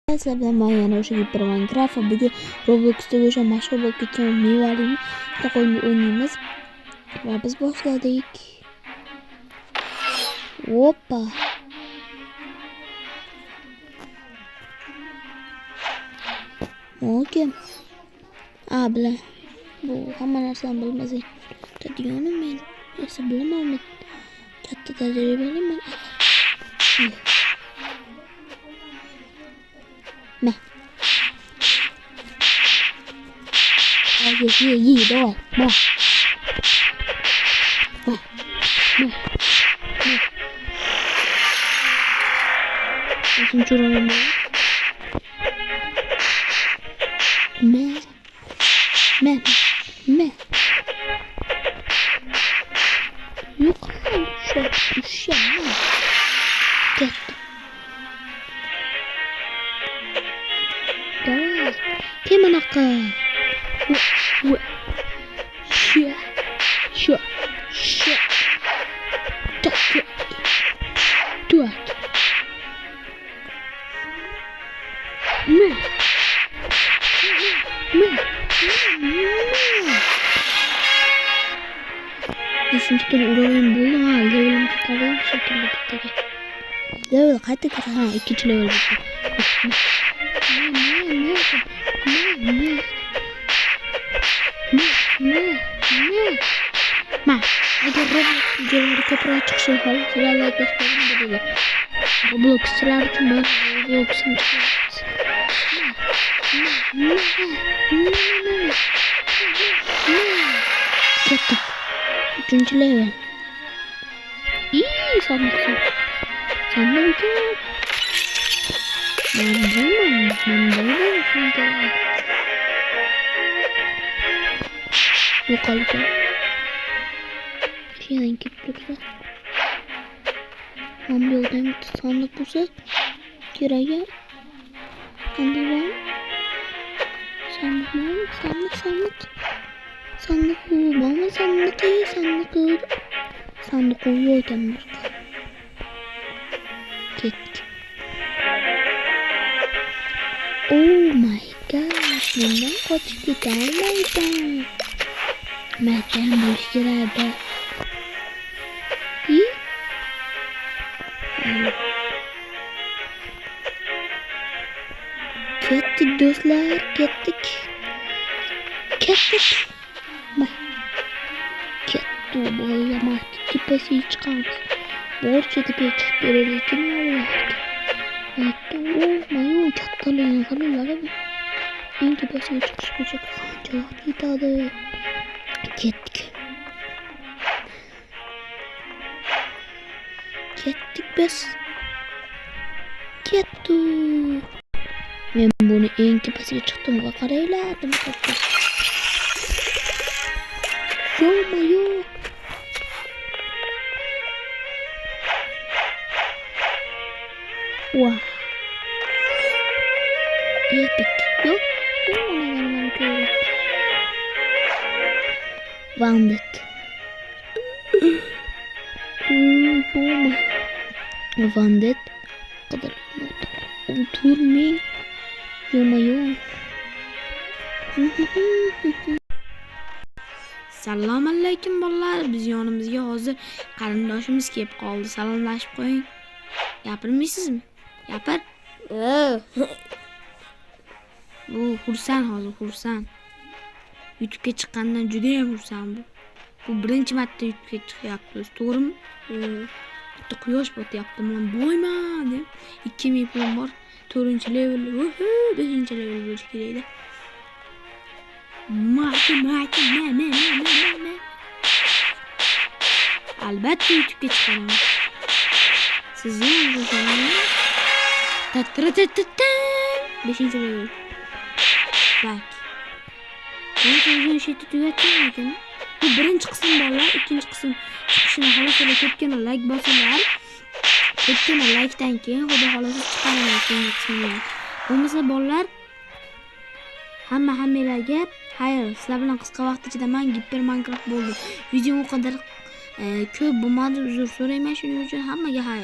Sizlar men yana o'sha Hyper Minecraft va bugun Roblox'dagi o'sha mashhur bo'lib ketgan mevali o'yinni o'ynaymiz. Va biz boshladik. Hoppa. Okey. Bilan bu hamma narsani bilmasak tadiyoni men esa bilmayman. Katta tajribalimman. Nah. Ye, давай. Bah. Şimdi şuraya bak. Me. Yok şu düşen. Gel. Давай. Кем анака? Şu. Так. Тут. Me. Şimdi orayı buldum ha. Level'im tutalım bir şekilde bitti. Level kaçtı ki? Ha, 2. level bitti. Agar Roblox videoları ko'proq chiqishi uchun sizlar like bosishni unutmanglar. Robloxchilar uchun men Roblox'ni ketdik. 3. level. Sandık. Yok alacağım. Şeyden gidiyorsa. Ben bir yoldan gitti sandık bulsa. Kiraya. Sandık var. Sandık. Sandık bana sandık iyi sandık. Sandık uyuyorken gittik. Oh my god. Bundan kaçıp gidemedim. Mercan buluşturardı. İyi. Gittik dostlar. Gittik. Bu boyama tepesi çıkarmış. Borçlu tepeye çıkıp görevlikin olurlardı. Olmayı çattalığına kalırlar ama en tepesine çıkış böcek kancalar gidadı. Gittik biz. Gittik. Ben bunu en tepesine çıktım ve karaylardım. Olmuyor. Wow. Epic. Yok. Bandit. Bandit. Kadar oturmayın. Yomayın. Assalomu alaykum bolalar. Biz yonimizga hozir qarindoshimiz kelib qoldi. Salomlashib qo'ying. Gapirmaysizmi? Gapir. Bu xursand. YouTube'ga chiqqandan juda ham xursand bu. Bu birinchi marta YouTube'ga chiqyapti, to'g'rimi? Bitta quyosh botyapti. Men boyman deb 2000 pulim bor. 4-level, 5-level bo'lish kerak-da. Albatta YouTube'ga chiqaman. Sizni ham 5-level. Bak. Bunu şey tutuyorken mi? Bu birinchi qism bolalar, ikkinchi qism chiqishini xolos ketgan like bosinglar. Ketgan like'dan keyin xudo xolosa chiqaraman ikkinchi qismni. Bo'lmasa bolalar hammalarga hayır, sizlar bilan qisqa vaqt ichida men Hyper Minecraft bo'ldi. Video o kadar ko'p bo'lmadi, uzr so'rayman, shuning uchun hammaga hayır.